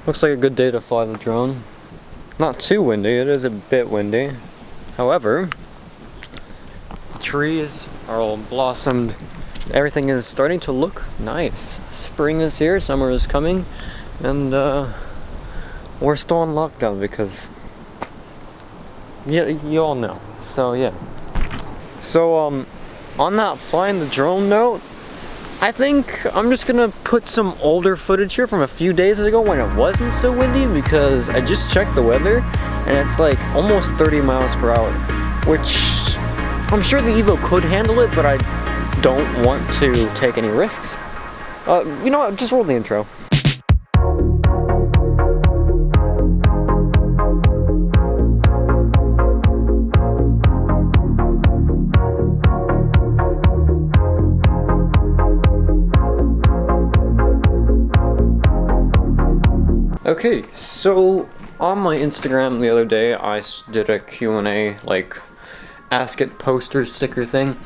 Looks like a good day to fly the drone. Not too windy, it is a bit windy. However, the trees are all blossomed. Everything is starting to look nice. Spring is here, summer is coming, and we're still on lockdown because, yeah, you all know. So yeah. So on that flying the drone note, I think I'm just gonna put some older footage here from a few days ago when it wasn't so windy, because I just checked the weather and it's like almost 30 miles per hour, which I'm sure the Evo could handle it, but I don't want to take any risks. You know what, just roll the intro. Okay, so on my Instagram the other day, I did a Q&A, like, ask it poster sticker thing.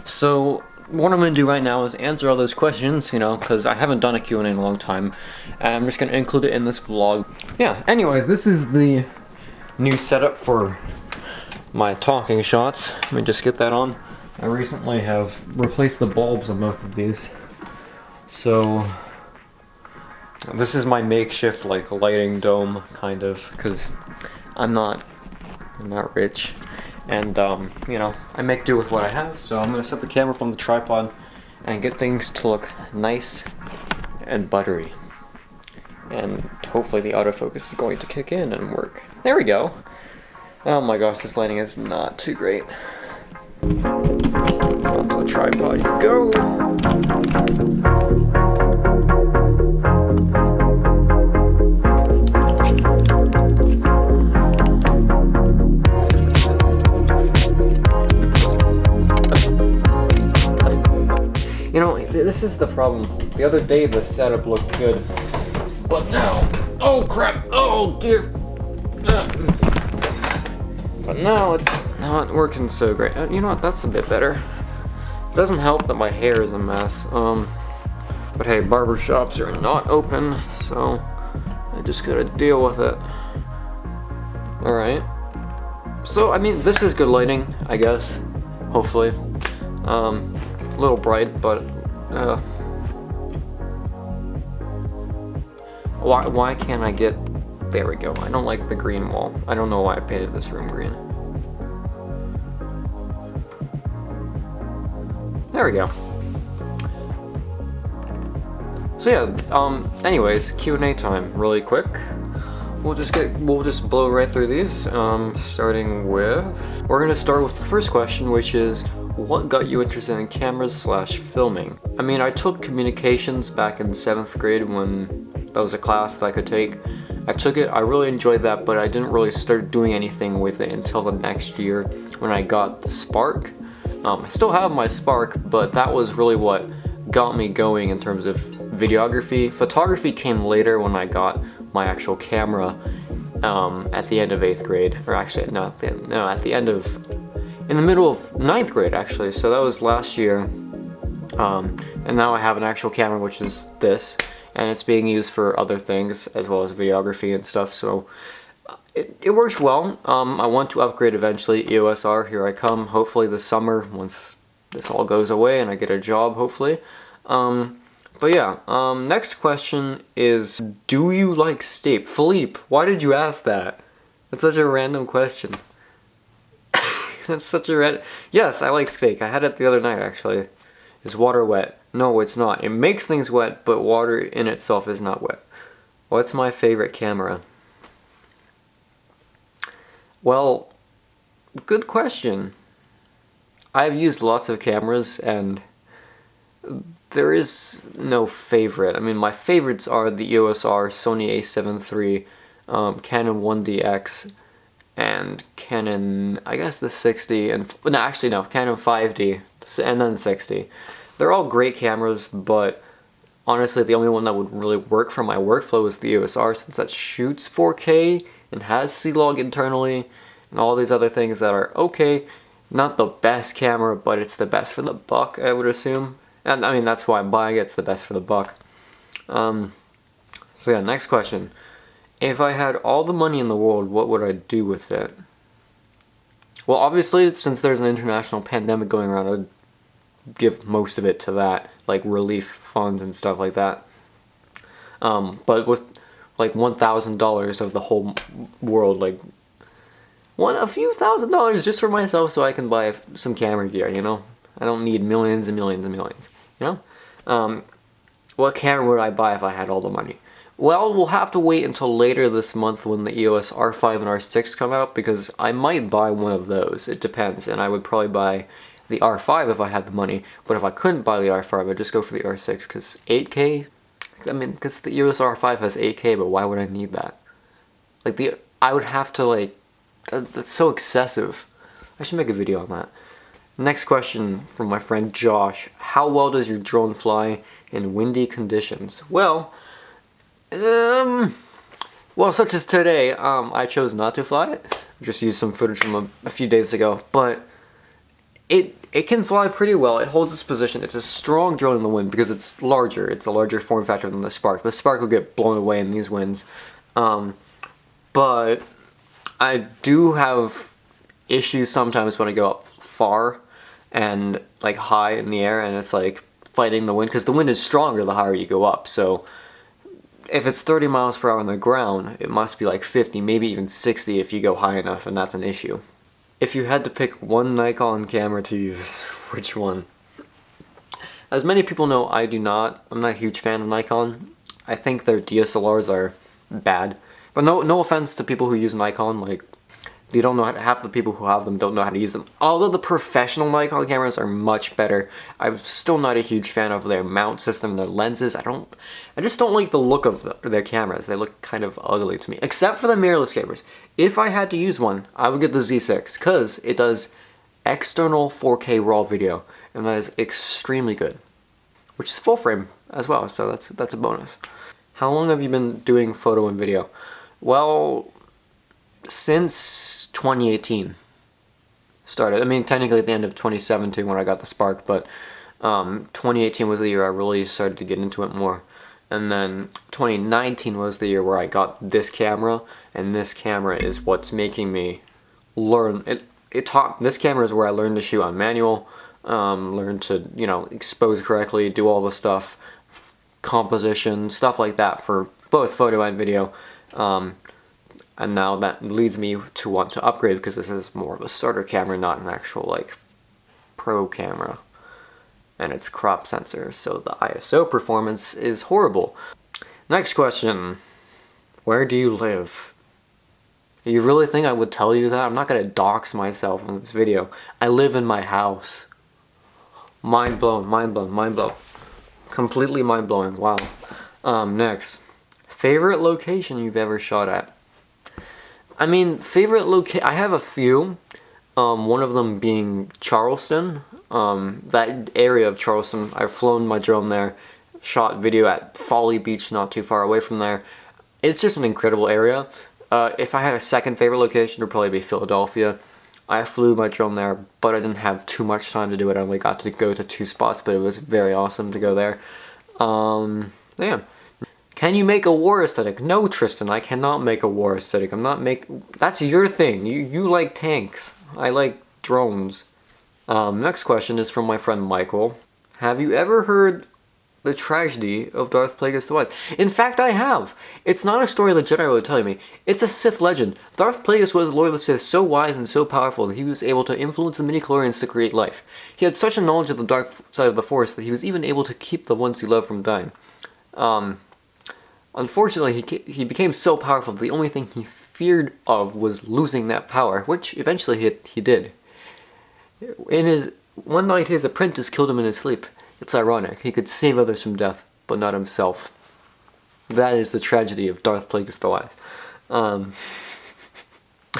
So what I'm going to do right now is answer all those questions, you know, because I haven't done a Q&A in a long time. And I'm just going to include it in this vlog. Yeah, anyways, this is the new setup for my talking shots. Let me just get that on. I recently have replaced the bulbs on both of these. So this is my makeshift, like, lighting dome, kind of, because I'm not rich, and you know, I make do with what I have. So I'm gonna set the camera up on the tripod and get things to look nice and buttery, and hopefully the autofocus is going to kick in and work. There we go. Oh my gosh, this lighting is not too great. Onto the tripod you go. You know, this is the problem. The other day the setup looked good, but now, oh crap, oh dear. But now it's not working so great. You know what, that's a bit better. It doesn't help that my hair is a mess. But hey, barbershops are not open, so I just gotta deal with it. Alright. So, I mean, this is good lighting, I guess. Hopefully. A little bright, but why can't I get, there we go. I don't like the green wall. I don't know why I painted this room green. There we go. So yeah, anyways, Q&A time, really quick. We'll just blow right through these, starting with, we're gonna start with the first question, which is, what got you interested in cameras / filming? I mean, I took communications back in 7th grade when that was a class that I could take. I took it, I really enjoyed that, but I didn't really start doing anything with it until the next year when I got the Spark. I still have my Spark, but that was really what got me going in terms of videography. Photography came later when I got my actual camera at the end of 8th grade, or actually at the end of, in the middle of 9th grade actually, so that was last year. And now I have an actual camera, which is this, and it's being used for other things as well as videography and stuff, so it works well. I want to upgrade eventually. EOS R, here I come, hopefully this summer, once this all goes away and I get a job, hopefully. But yeah, next question is, do you like steak? Philippe, why did you ask that? That's such a random question. That's such a red. Yes, I like steak. I had it the other night, actually. Is water wet? No, it's not. It makes things wet, but water in itself is not wet. What's my favorite camera? Well, good question. I've used lots of cameras, and there is no favorite. I mean, my favorites are the EOS R, Sony A7 III, Canon 1DX, and Canon, I guess the 60, and no, actually no, Canon 5D, and then 60. They're all great cameras, but honestly the only one that would really work for my workflow is the EOS R, since that shoots 4K and has C-Log internally, and all these other things that are okay. Not the best camera, but it's the best for the buck, I would assume. And I mean, that's why I'm buying it, it's the best for the buck. So yeah, next question. If I had all the money in the world, what would I do with it? Well, obviously, since there's an international pandemic going around, I'd give most of it to that, like relief funds and stuff like that. But with like $1,000 of the whole world, like a few $1,000s just for myself, so I can buy some camera gear. You know, I don't need millions and millions and millions. You know, what camera would I buy if I had all the money? Well, we'll have to wait until later this month when the EOS R5 and R6 come out, because I might buy one of those. It depends, and I would probably buy the R5 if I had the money, but if I couldn't buy the R5, I'd just go for the R6, because 8K, I mean, because the EOS R5 has 8K, but why would I need that? Like, I would have to, like, that's so excessive. I should make a video on that. Next question from my friend Josh. How well does your drone fly in windy conditions? Well, such as today, I chose not to fly it. Just used some footage from a few days ago, but it can fly pretty well. It holds its position. It's a strong drone in the wind because it's larger. It's a larger form factor than the Spark. The Spark will get blown away in these winds. But I do have issues sometimes when I go up far and like high in the air, and it's like fighting the wind, because the wind is stronger the higher you go up. So if it's 30 miles per hour on the ground, it must be like 50, maybe even 60 if you go high enough, and that's an issue. If you had to pick one Nikon camera to use, which one? As many people know, I'm not a huge fan of Nikon. I think their DSLRs are bad. But no offense to people who use Nikon, like, you don't know half the people who have them don't know how to use them. Although the professional Nikon cameras are much better, I'm still not a huge fan of their mount system, their lenses. I just don't like the look of their cameras. They look kind of ugly to me, except for the mirrorless cameras. If I had to use one, I would get the Z6, because it does external 4K raw video, and that is extremely good, which is full frame as well, so that's a bonus. How long have you been doing photo and video? Well, since 2018 started. I mean, technically at the end of 2017 when I got the Spark, but 2018 was the year I really started to get into it more. And then 2019 was the year where I got this camera, and this camera is what's making me learn. This camera is where I learned to shoot on manual, learn to, you know, expose correctly, do all the stuff, composition, stuff like that for both photo and video. And now that leads me to want to upgrade, because this is more of a starter camera, not an actual like pro camera. And it's crop sensor, so the ISO performance is horrible. Next question. Where do you live? You really think I would tell you that? I'm not gonna dox myself in this video. I live in my house. Mind blown, mind blown, mind blown. Completely mind blowing, wow. Next. Favorite location you've ever shot at? I mean, I have a few. One of them being Charleston. That area of Charleston, I've flown my drone there, shot video at Folly Beach, not too far away from there. It's just an incredible area. If I had a second favorite location, it would probably be Philadelphia. I flew my drone there, but I didn't have too much time to do it. I only got to go to 2 spots, but it was very awesome to go there. Yeah. Can you make a war aesthetic? No, Tristan, I cannot make a war aesthetic. That's your thing. You like tanks. I like drones. Next question is from my friend Michael. Have you ever heard the tragedy of Darth Plagueis the Wise? In fact, I have. It's not a story the Jedi were telling me. It's a Sith legend. Darth Plagueis was Lord of the Sith, so wise and so powerful that he was able to influence the midi-chlorians to create life. He had such a knowledge of the dark side of the Force that he was even able to keep the ones he loved from dying. Unfortunately, he became so powerful that the only thing he feared of was losing that power, which eventually he did. One night his apprentice killed him in his sleep. It's ironic. He could save others from death, but not himself. That is the tragedy of Darth Plagueis the Wise. I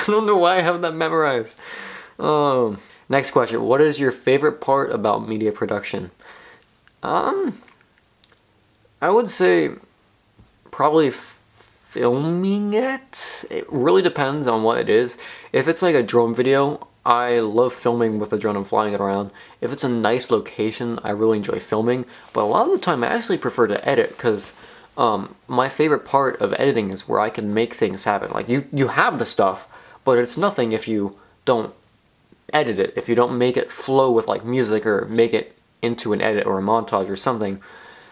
don't know why I have that memorized. Next question. What is your favorite part about media production? I would say probably filming it. It really depends on what it is. If it's like a drone video, I love filming with the drone and flying it around. If it's a nice location, I really enjoy filming, but a lot of the time I actually prefer to edit, because my favorite part of editing is where I can make things happen. Like, you have the stuff, but it's nothing if you don't edit it, if you don't make it flow with like music or make it into an edit or a montage or something.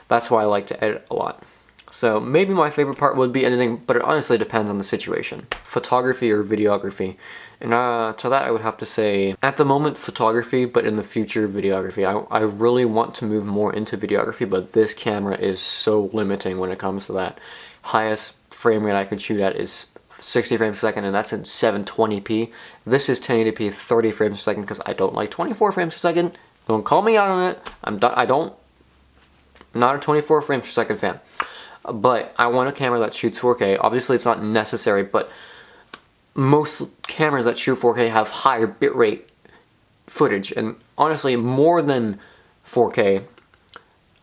That's why I like to edit a lot. So maybe my favorite part would be editing, but it honestly depends on the situation. Photography or videography. And to that I would have to say, at the moment photography, but in the future videography. I really want to move more into videography, but this camera is so limiting when it comes to that. Highest frame rate I could shoot at is 60 frames per second, and that's in 720p. This is 1080p, 30 frames per second, because I don't like 24 frames per second. Don't call me out on it. I'm not a 24 frames per second fan. But I want a camera that shoots 4K. Obviously it's not necessary, but most cameras that shoot 4K have higher bitrate footage, and honestly more than 4K,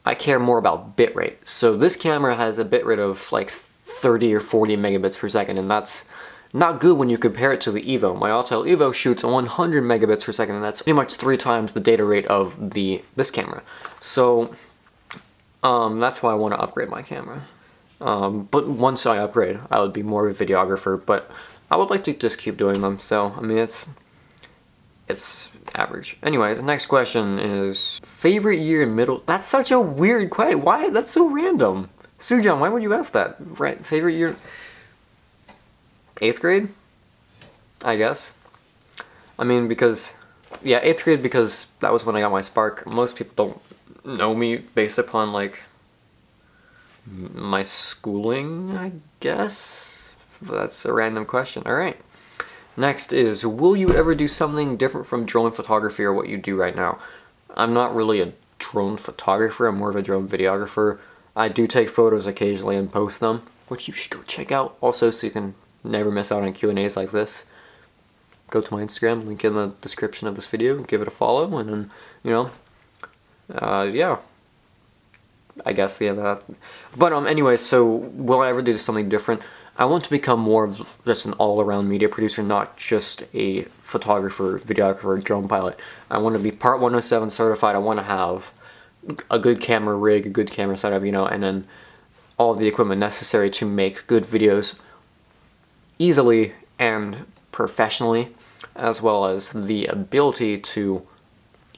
I care more about bitrate. So this camera has a bitrate of like 30 or 40 megabits per second, and that's not good when you compare it to the Evo. My Autel Evo shoots 100 megabits per second, and that's pretty much 3 times the data rate of this camera. So that's why I want to upgrade my camera. But once I upgrade, I would be more of a videographer, but I would like to just keep doing them. So I mean, it's average. Anyways, the next question is favorite year in middle. That's such a weird question. Why? That's so random. Sujan, why would you ask that? Right, favorite year? 8th grade? I guess. I mean, because, yeah, 8th grade, because that was when I got my spark. Most people don't know me based upon, like, my schooling, I guess? That's a random question. Alright. Next is, will you ever do something different from drone photography or what you do right now? I'm not really a drone photographer, I'm more of a drone videographer. I do take photos occasionally and post them, which you should go check out also, so you can never miss out on Q&As like this. Go to my Instagram, link in the description of this video, give it a follow, and then, you know, yeah. I guess, yeah, that. But anyway, so will I ever do something different? I want to become more of just an all-around media producer, not just a photographer, videographer, drone pilot. I want to be Part 107 certified. I want to have a good camera rig, a good camera setup, you know, and then all the equipment necessary to make good videos easily and professionally, as well as the ability to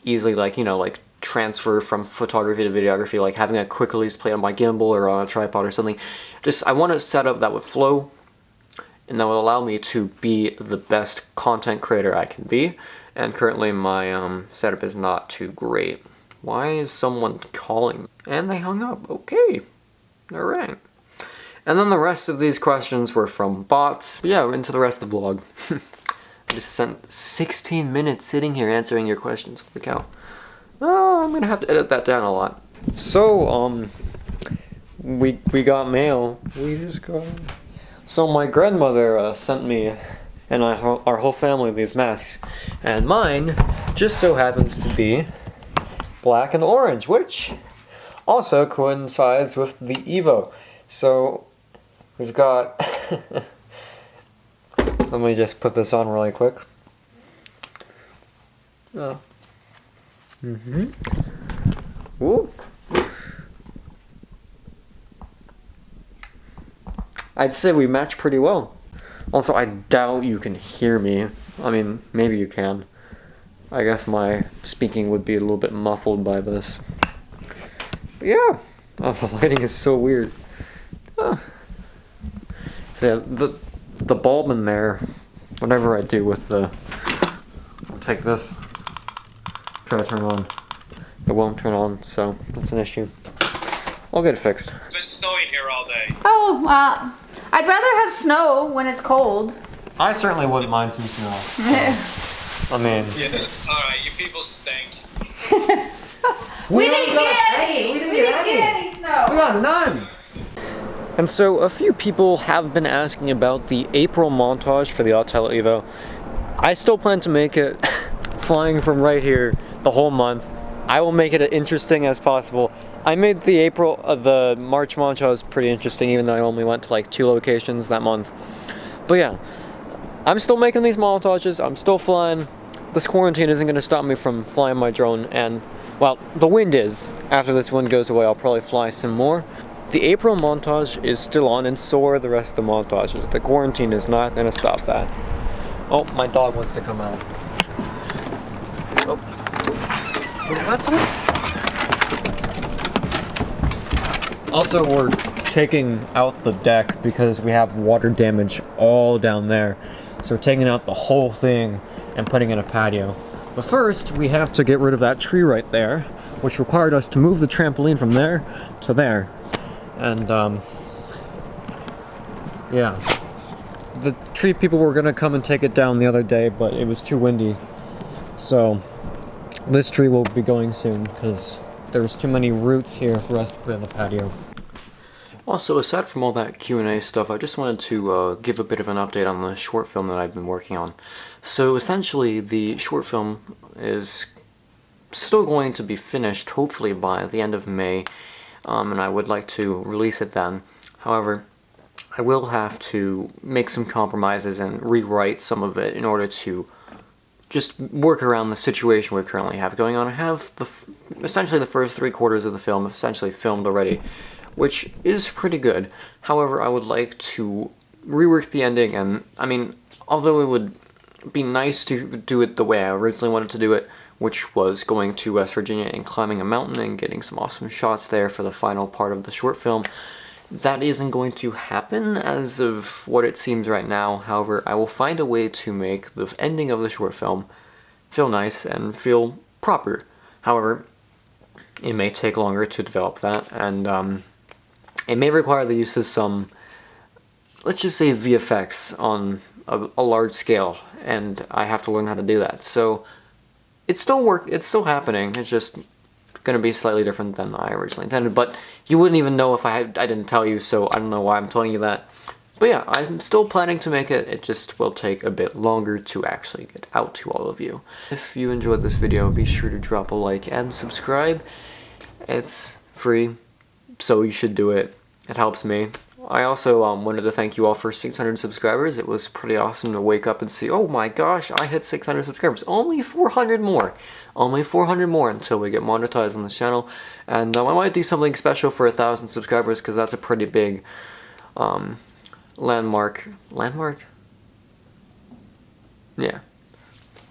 easily, like, you know, like transfer from photography to videography, like having a quick release plate on my gimbal or on a tripod or something. Just, I want a setup that would flow and that would allow me to be the best content creator I can be. And currently my setup is not too great. Why is someone calling? And they hung up. Okay. Alright. And then the rest of these questions were from bots. But yeah, into the rest of the vlog. I just spent 16 minutes sitting here answering your questions. Holy cow. Oh, I'm gonna have to edit that down a lot. So, we got mail. We just got... So my grandmother sent me and our whole family these masks. And mine just so happens to be black and orange, which also coincides with the Evo. So we've got... Let me just put this on really quick. Oh. Ooh. I'd say we match pretty well. Also, I doubt you can hear me. I mean, maybe you can. I guess my speaking would be a little bit muffled by this. But yeah, oh, the lighting is so weird. Oh. So yeah, the bulb in there, whatever I do with the... I'll take this, try to turn on. It won't turn on, so that's an issue. I'll get it fixed. It's been snowing here all day. Oh, well, I'd rather have snow when it's cold. I certainly wouldn't mind some snow. So, I mean... Yeah, alright, you people stink. We didn't get any snow. We got none! And so, a few people have been asking about the April montage for the Autel Evo. I still plan to make it flying from right here the whole month. I will make it as interesting as possible. I made the March montage pretty interesting, even though I only went to like 2 locations that month. But yeah, I'm still making these montages, I'm still flying. This quarantine isn't going to stop me from flying my drone, and, well, the wind is. After this wind goes away, I'll probably fly some more. the April montage is still on, and so are the rest of the montages. The quarantine is not going to stop that. Oh, my dog wants to come out. Oh. That's it. Also, we're taking out the deck because we have water damage all down there. So we're taking out the whole thing and putting in a patio. But first, we have to get rid of that tree right there, which required us to move the trampoline from there to there. And, yeah. The tree people were gonna come and take it down the other day, but it was too windy. So, this tree will be going soon, because there's too many roots here for us to put in the patio. Also, aside from all that Q&A stuff, I just wanted to give a bit of an update on the short film that I've been working on. So essentially, the short film is still going to be finished, hopefully by the end of May, and I would like to release it then. However, I will have to make some compromises and rewrite some of it in order to just work around the situation we currently have going on. I have essentially the first 3/4 of the film essentially filmed already, which is pretty good. However, I would like to rework the ending, and I mean, although it would be nice to do it the way I originally wanted to do it, which was going to West Virginia and climbing a mountain and getting some awesome shots there for the final part of the short film, that isn't going to happen as of what it seems right now. However, I will find a way to make the ending of the short film feel nice and feel proper. However, it may take longer to develop that, and it may require the use of some, let's just say, VFX on a large scale, and I have to learn how to do that. So it's still happening. It's just going to be slightly different than I originally intended, but you wouldn't even know if I didn't tell you, so I don't know why I'm telling you that. But yeah, I'm still planning to make it. It just will take a bit longer to actually get out to all of you. If you enjoyed this video, be sure to drop a like and subscribe. It's free, so you should do it. It helps me. I also wanted to thank you all for 600 subscribers. It was pretty awesome to wake up and see, oh my gosh, I hit 600 subscribers. Only 400 more. Only 400 more until we get monetized on this channel. And I might do something special for 1,000 subscribers, because that's a pretty big landmark. Landmark? Yeah.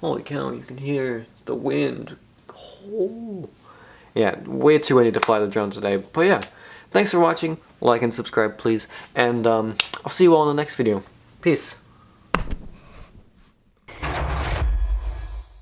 Holy cow, you can hear the wind. Oh. Yeah, way too windy to fly the drone today. But yeah, thanks for watching. Like and subscribe, please. And I'll see you all in the next video. Peace.